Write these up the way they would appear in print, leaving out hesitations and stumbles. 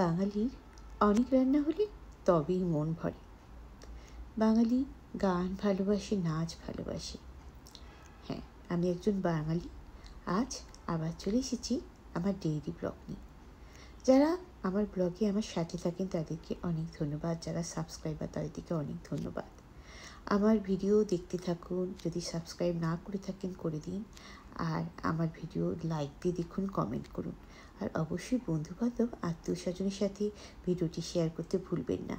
বাঙালির অনেক রান্না হলে তবেই মন ভরে। বাঙালি গান ভালোবাসে, নাচ ভালোবাসে। হ্যাঁ, আমি একজন বাঙালি। আজ আবার চলে এসেছি আমার ডেইলি ব্লগ নিয়ে। যারা আমার ব্লগে আমার সাথে থাকেন তাদেরকে অনেক ধন্যবাদ, যারা সাবস্ক্রাইবার তাদেরকে অনেক ধন্যবাদ। আমার ভিডিও দেখতে থাকুন, যদি সাবস্ক্রাইব না করে থাকেন করে দিন, আর আমার ভিডিও লাইক দিয়ে দেখুন, কমেন্ট করুন, আর অবশ্যই বন্ধুবান্ধব আত্মীয় স্বজনের সাথে ভিডিওটি শেয়ার করতে ভুলবেন না।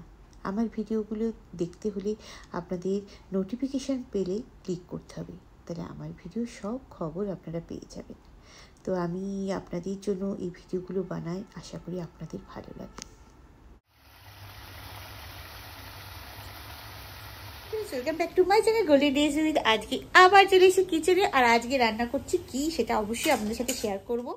আমার ভিডিওগুলো দেখতে হলে আপনাদের নোটিফিকেশান পেলে ক্লিক করতে হবে, তাহলে আমার ভিডিও সব খবর আপনারা পেয়ে যাবেন। তো আমি আপনাদের জন্য এই ভিডিওগুলো বানাই, আশা করি আপনাদের ভালো লাগে। Welcome back to my channel golden days with. আজকে আবার চলে এসে কিচেনে, আর আজকে রান্না করছি কি সেটা অবশ্যই আপনাদের সাথে শেয়ার করব।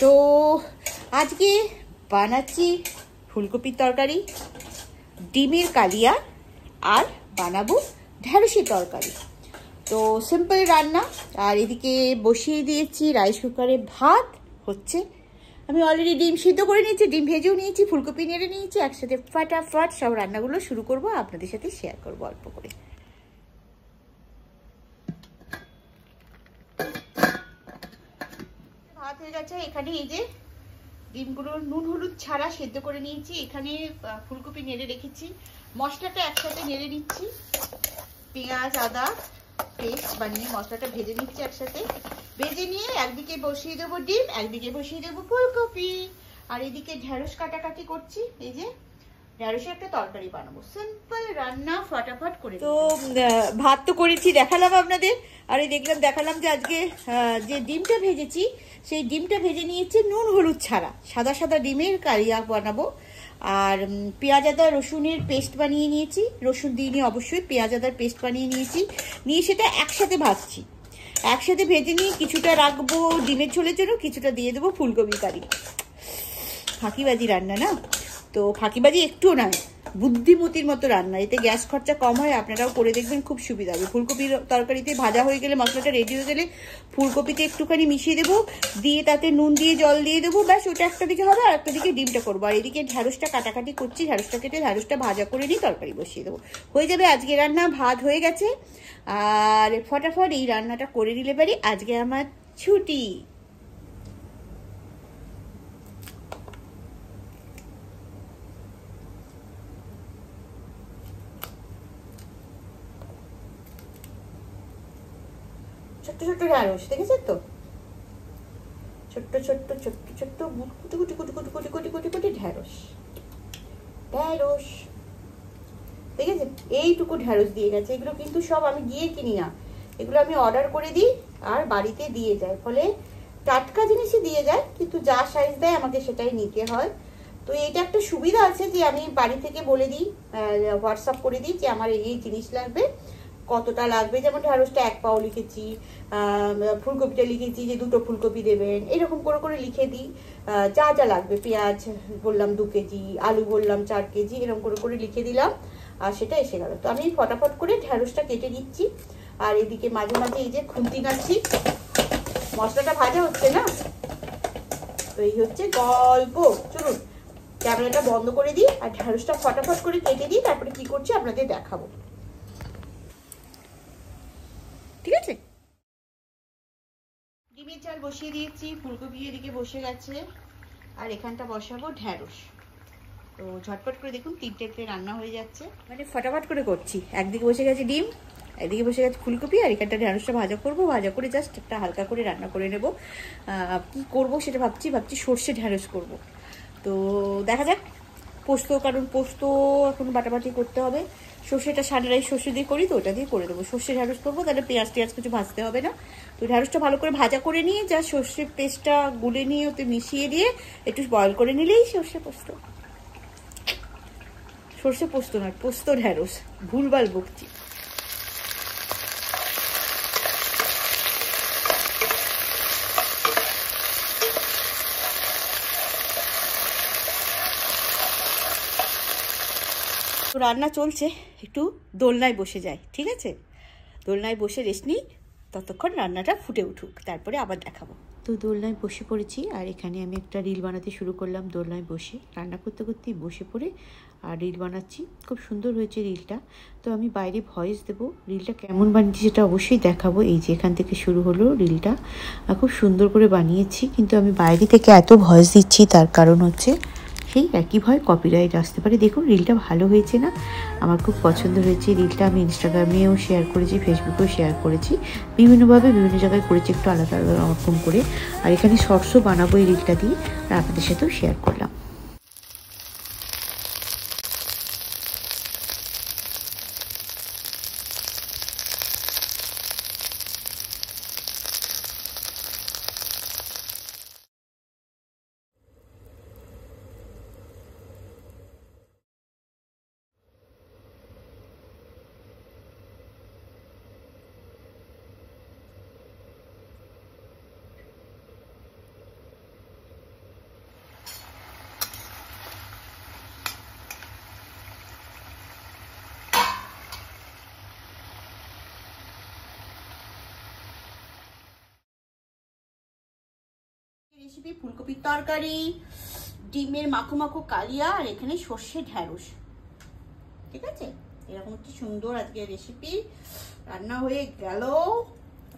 তো আজকে বানাচ্ছি ফুলকপির তরকারি, ডিমের কালিয়া, আর বানাবো ঢ্যাঁড়সের তরকারি। তো সিম্পল রান্না। আর এদিকে বসিয়ে দিয়েছি রাইস কুকারে, ভাত হচ্ছে। আমি অলরেডি ডিম সিদ্ধ করে নিয়েছি, ডিম ভেজেও নিয়েছি, ফুলকপি নেড়ে নিয়েছি। একসাথে ফাটাফাট সব রান্নাগুলো শুরু করব, আপনাদের সাথে শেয়ার করবো অল্প করে। ভাত হয়ে গেছে। এখানে এই যে ডিমগুলো নুন হলুদ ছাড়া সেদ্ধ করে নিয়েছি। এখানে ফুলকপি নেড়ে রেখেছি। মশলাটা একসাথে নেড়ে নিচ্ছি। পেঁয়াজ আদা পেস্ট বানিয়ে মশলাটা ভেজে নিচ্ছি একসাথে। ভেজে নিয়ে একদিকে বসিয়ে দেবো ডিম, একদিকে বসিয়ে দেবো ফুলকপি, আর এদিকে ঢেঁড়স কাটাকাটি করছি। এই যে ঢেঁড়সের একটা তরকারি বানাবো, সিম্পল রান্না, ফটাফট করে। তো ভাত তো করেছি, দেখালাম আপনাদের। আর এই দেখালাম যে আজকে যে ডিমটা ভেজেছি সেই ডিমটা ভেজে নিয়েছি নুন হলুদ ছাড়া, সাদা সাদা ডিমের কালিয়া বানাবো। আর পেঁয়াজ আদা রসুনের পেস্ট বানিয়ে নিয়েছি, রসুন দিইনি অবশ্যই, পেঁয়াজ আদার পেস্ট বানিয়ে নিয়েছি, নিয়ে সেটা একসাথে ভাজছি। একসাথে ভেজে নিয়ে কিছুটা রাখবো ডিমের ঝোলের জন্য, কিছুটা দিয়ে দেবো ফুলকপি কারি। ফাঁকিবাজি রান্না না, তো ফাঁকিবাজি একটুও নয়, বুদ্ধিমতির মতো রান্না। এতে গ্যাস খরচা কম হয়, আপনারাও করে দেখবেন, খুব সুবিধা হবে। ফুলকপির তরকারিতে ভাজা হয়ে গেলে, মশলাটা রেডি হয়ে গেলে ফুলকপিতে একটুখানি মিশিয়ে দেবো, দিয়ে তাতে নুন দিয়ে জল দিয়ে দেবো, ব্যাস ওটা একটা দিকে হবে, আর একটা দিকে ডিমটা করবো। আর এদিকে ঢ্যাঁড়সটা কাটাকাটি করছি, ঢ্যাঁড়সটা কেটে ঢ্যাঁড়সটা ভাজা করে নিয়ে তরকারি বসিয়ে দেবো, হয়ে যাবে আজকে রান্না। ভাত হয়ে গেছে, আর ফটাফট এই রান্নাটা করে নিলে পারি। আজকে আমার ছুটি। ছোট্ট ছোট্ট ঢ্যাঁড়স দেখেছেন তো, ছোট্ট ছোট্ট ছোট্ট ছোট্ট কুটি কুটি কুটি কুটি কুটি কুটি কুটি কুটি ঢ্যাঁড়স ঢ্যাঁড়স দেখেছেন, এইটুকু ঢ্যাঁড়স দিয়ে গেছে। এগুলো কিন্তু সব আমি গিয়ে কিনি না, এগুলো আমি অর্ডার করে দিই আর বাড়িতে দিয়ে যায়, ফলে টাটকা জিনিসই দিয়ে যায়, কিন্তু যা সাইজ দেয় আমাকে সেটাই নিতে হয়। তো এটা একটা সুবিধা আছে যে আমি বাড়ি থেকে বলে দিই, হোয়াটসঅ্যাপ করে দিই যে আমার এই জিনিস লাগবে, কতটা লাগবে। যেমন ঢ্যাঁড়সটা 1 পাও লিখেছি, ফুলকপিটা লিখেছি যে 2টো ফুলকপি দেবেন, এরকম করে করে লিখে দিই। যা যা লাগবে, পেঁয়াজ বললাম 2 কেজি, আলু বললাম 4 কেজি, এরকম করে করে লিখে দিলাম, আর সেটা এসে গেল। তো আমি ফটাফট করে ঢ্যাঁড়সটা কেটে নিচ্ছি, আর এদিকে মাঝে মাঝে এই যে খুন্তি নাচ্ছি, মশলাটা ভাজা হচ্ছে না। তো এই হচ্ছে গল্প। চলুন ক্যামেরাটা বন্ধ করে দিই আর ঢ্যাঁড়সটা ফটাফট করে কেটে দিই, তারপরে কি করছি আপনাদের দেখাবো। ঠিক আছে, ডিমের ঝাল বসিয়ে দিয়েছি, ফুলকপি এদিকে বসে গেছে, আর এখানটা বসাবো ঢ্যাঁড়স। তো ঝটপট করে দেখুন 3টে রান্না হয়ে যাচ্ছে, মানে ফটাফট করে করছি। একদিকে বসে গেছে ডিম, এদিকে বসে গেছে ফুলকপি, আর এখানটা ঢ্যাঁড়সটা ভাজা করবো। ভাজা করে জাস্ট একটা হালকা করে রান্না করে নেব। কি করব সেটা ভাবছি সর্ষে ঢ্যাঁড়স করব। তো দেখা যাক। পোস্ত, কারণ পোস্ত এখন বাটাবাটি করতে হবে। সর্ষেটা সানরাইজ সর্ষে দিয়ে করি, তো ওটা দিয়ে করে দেবো। সর্ষে ঢ্যাঁড়স করবো, তাহলে পেঁয়াজ টেয়াজ কিছু ভাজতে হবে না। তো ঢ্যাঁড়সটা ভালো করে ভাজা করে নিয়ে যা সর্ষের পেস্টটা গুলে নিয়ে ওতে মিশিয়ে দিয়ে একটু বয়েল করে নিলেই সর্ষে পোস্ত। সর্ষে পোস্ত নয়, পোস্ত ঢ্যাঁড়স, ভুলভাল বকছি। তো রান্না চলছে, একটু দোলনায় বসে যায়, ঠিক আছে? দোলনায় বসে রেস্ট নিই, ততক্ষণ রান্নাটা ফুটে উঠুক, তারপরে আবার দেখাবো। তো দোলনায় বসে পড়েছি, আর এখানে আমি একটা রিল বানাতে শুরু করলাম। দোলনায় বসে রান্না করতে করতেই বসে পড়ে আর রিল বানাচ্ছি। খুব সুন্দর হয়েছে রিলটা। তো আমি বাইরে ভয়েস দেবো, রিলটা কেমন বানিয়েছি সেটা অবশ্যই দেখাবো। এই যে এখান থেকে শুরু হলো রিলটা, খুব সুন্দর করে বানিয়েছি। কিন্তু আমি বাইরে থেকে এত ভয়েস দিচ্ছি, তার কারণ হচ্ছে সেই একই ভয় কপিরাইট আসতে পারে। দেখুন রিলটা ভালো হয়েছে না? আমার খুব পছন্দ হয়েছে রিলটা। আমি ইনস্টাগ্রামেও শেয়ার করেছি, ফেসবুকেও শেয়ার করেছি, বিভিন্নভাবে বিভিন্ন জায়গায় করেছি, একটু আলাদা আলাদা রকম করে। আর এখানে শর্টসও বানাবো এই রিলটা দিয়ে, আর আপনাদের সাথেও শেয়ার করলাম। রেসিপি ফুলকপির তরকারি, ডিমের মাখো মাখো কালিয়া, আর এখানে সর্ষে ঢ্যাঁড়স। ঠিক আছে, এরকম একটি সুন্দর আজকের রেসিপি রান্না হয়ে গেল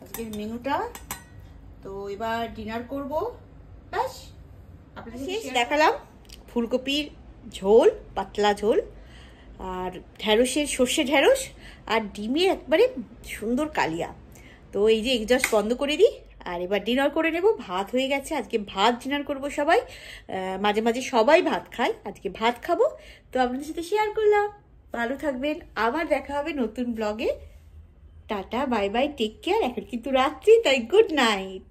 আজকের মেনুটা। তো এবার ডিনার করব। ব্যাস, আপনাদের দেখালাম ফুলকপির ঝোল, পাতলা ঝোল, আর ঢ্যাঁড়সের সর্ষে ঢ্যাঁড়স, আর ডিমের একবারে সুন্দর কালিয়া। তো এই যে এক্সস্ট বন্ধ করে দিই, আর এবার ডিনার করে নেব। ভাত হয়ে গেছে, আজকে ভাত ডিনার করব সবাই। মাঝে মাঝে সবাই ভাত খায়, আজকে ভাত খাবো। তো আপনাদের সাথে শেয়ার করলাম। ভালো থাকবেন, আবার দেখা হবে নতুন ব্লগে। Tata, bye bye, take care. এখন কিন্তু রাত্রি, তাই গুড নাইট।